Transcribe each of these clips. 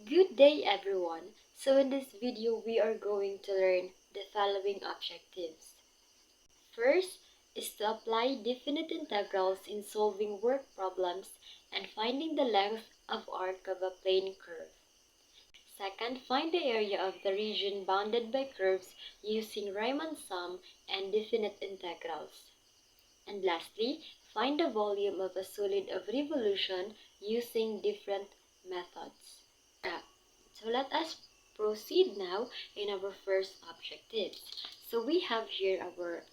Good day everyone! So in this video we are going to learn the following objectives. First is to apply definite integrals in solving work problems and finding the length of arc of a plane curve. Second, find the area of the region bounded by curves using Riemann sum and definite integrals. And lastly, find the volume of a solid of revolution using different methods. So let us proceed now in our first objectives. So we have here our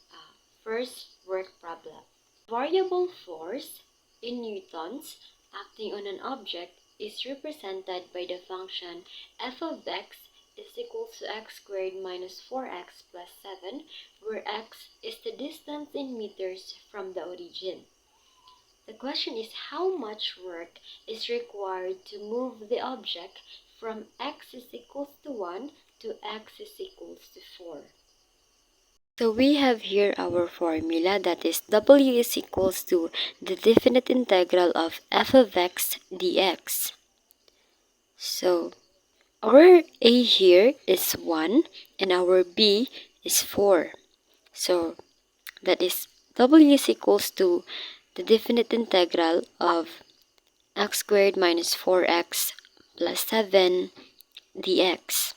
first work problem. Variable force in newtons acting on an object is represented by the function f of x is equal to x squared minus 4x plus 7, where x is the distance in meters from the origin. The question is how much work is required to move the object from x is equals to 1 to x is equals to 4. So we have here our formula, that is w is equals to the definite integral of f of x dx. So our a here is 1 and our b is 4. So that is w is equals to the definite integral of x squared minus 4x plus 7 dx.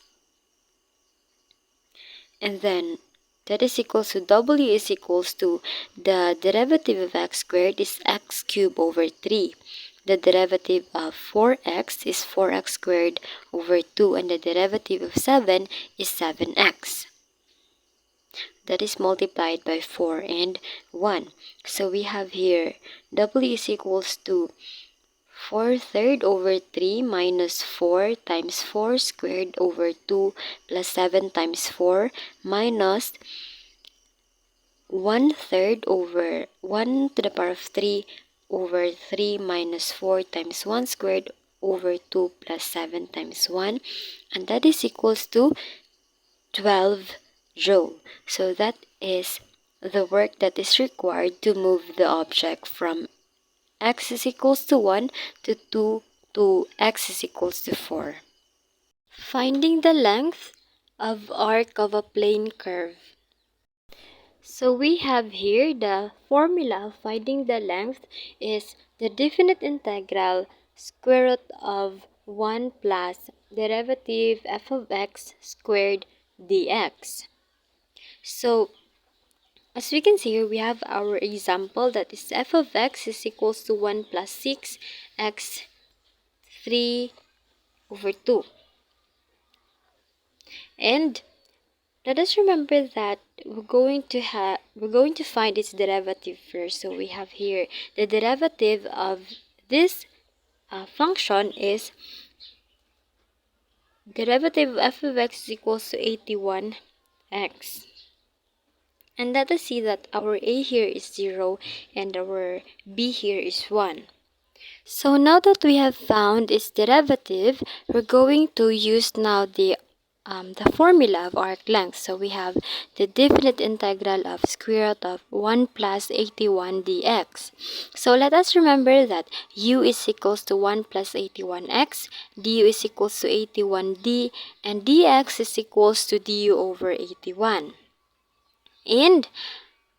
And then that is equals to w is equals to the derivative of x squared is x cubed over 3. The derivative of 4x is 4x squared over 2, and the derivative of 7 is 7x. That is multiplied by 4 and 1. So we have here w is equals to 4/3 over 3 minus 4 times 4 squared over 2 plus 7 times 4 minus 1/3 over 1 to the power of 3 over 3 minus 4 times 1 squared over 2 plus 7 times 1, and that is equals to 12 joule. So that is the work that is required to move the object from x is equals to 1 to 2 to x is equals to 4. Finding the length of arc of a plane curve. So we have here the formula of finding the length is the definite integral square root of 1 plus derivative f of x squared dx. So as we can see here, we have our example, that is f of x is equals to 1 plus 6x 3 over 2. And let us remember that we're going to find its derivative first. So we have here the derivative of this function is derivative of f of x is equals to 81x. And let us see that our a here is 0 and our b here is 1. So now that we have found its derivative, we're going to use now the formula of arc length. So we have the definite integral of square root of 1 plus 81 dx. So let us remember that u is equals to 1 plus 81x, du is equals to 81d, and dx is equals to du over 81. And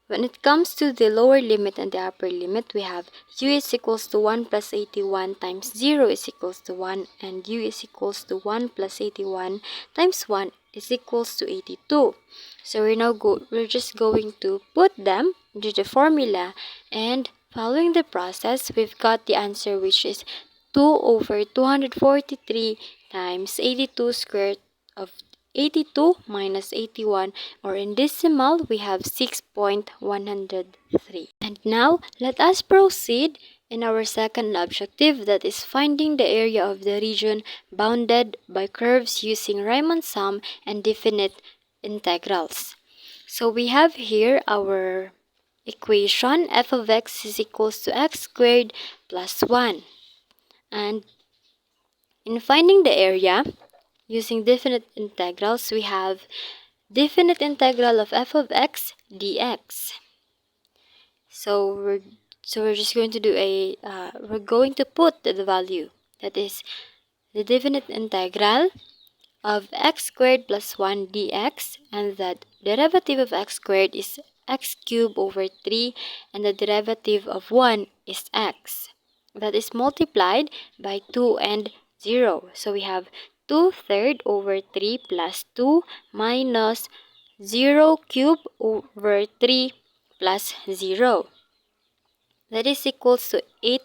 when it comes to the lower limit and the upper limit, we have u is equals to 1 plus 81 times 0 is equals to 1, and u is equals to 1 plus 81 times 1 is equals to 82. So we're just going to put them into the formula, and following the process, we've got the answer, which is 2 over 243 times 82 squared of 82 minus 81, or in decimal, we have 6.103. And now, let us proceed in our second objective, that is finding the area of the region bounded by curves using Riemann sum and definite integrals. So we have here our equation, f of x is equals to x squared plus 1. And in finding the area, using definite integrals, we have definite integral of f of x dx. So we're just going to do we're going to put the value, that is the definite integral of x squared plus 1 dx, and the derivative of x squared is x cubed over 3, and the derivative of 1 is x. That is multiplied by 2 and 0. So we have 2/3 over 3 plus 2 minus 0 cubed over 3 plus 0. That is equals to 8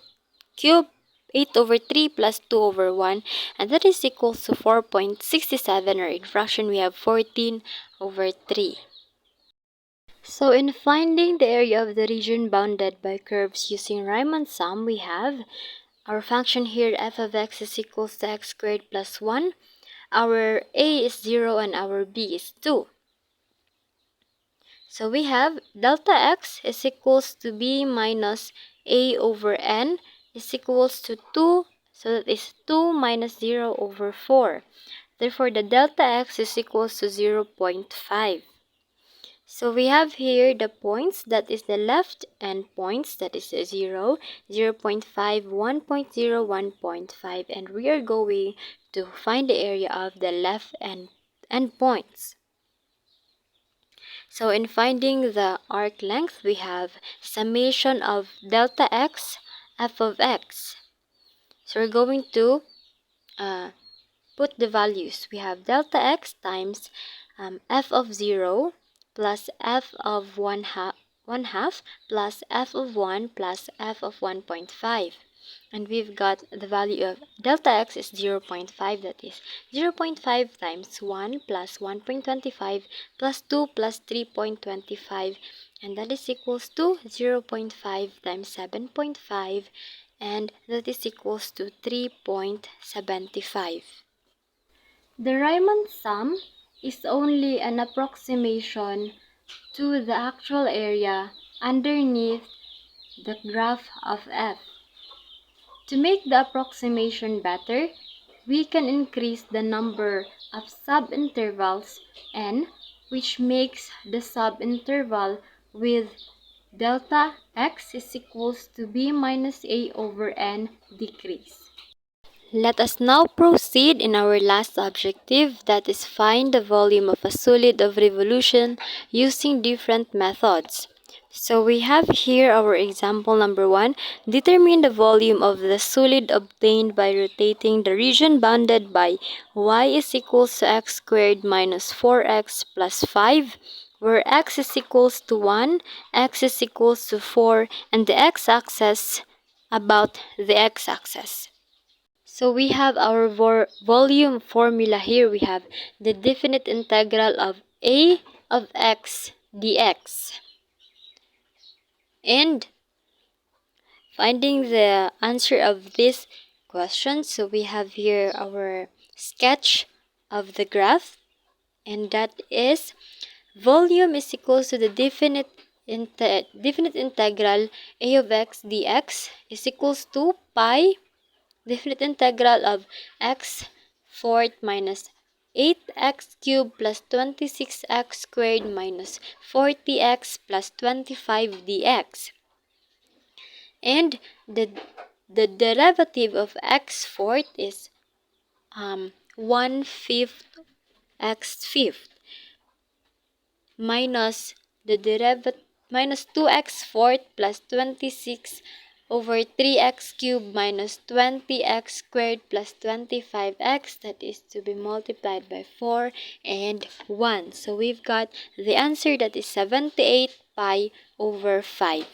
cubed 8 over 3 plus 2 over 1, and that is equals to 4.67, or in fraction we have 14 over 3. So in finding the area of the region bounded by curves using Riemann sum, we have our function here f of x is equals to x squared plus 1. Our a is 0 and our b is 2. So we have delta x is equals to b minus a over n is equals to 2. So that is 2 minus 0 over 4. Therefore, the delta x is equals to 0.5. So we have here the points, that is the left end points, that is 0, 0.5, 1.0, 1.5, and we are going to find the area of the left end points. So in finding the arc length, we have summation of delta x, f of x. So we're going to put the values. We have delta x times f of 0 plus f of 1 half plus f of 1 plus f of 1.5. And we've got the value of delta x is 0.5, that is 0.5 times 1 plus 1.25 plus 2 plus 3.25, and that is equals to 0.5 times 7.5, and that is equals to 3.75. The Riemann sum is only an approximation to the actual area underneath the graph of f. To make the approximation better, we can increase the number of subintervals n, which makes the subinterval with delta x is equals to b minus a over n decrease. Let us now proceed in our last objective, that is find the volume of a solid of revolution using different methods. So we have here our example number 1. Determine the volume of the solid obtained by rotating the region bounded by y is equals to x squared minus 4x plus 5, where x is equals to 1, x is equals to 4, and the x-axis about the x-axis. So we have our volume formula here. We have the definite integral of a of x dx. And finding the answer of this question, so we have here our sketch of the graph, and that is volume is equals to the definite integral a of x dx is equals to pi definite integral of x fourth minus 8x cubed plus 26x squared minus 40x plus 25 dx. And the derivative of x fourth is 1/5 x fifth minus the derivative minus 2x fourth plus 26 over 3x cubed minus 20x squared plus 25x, that is to be multiplied by 4 and 1. So we've got the answer, that is 78 pi over 5.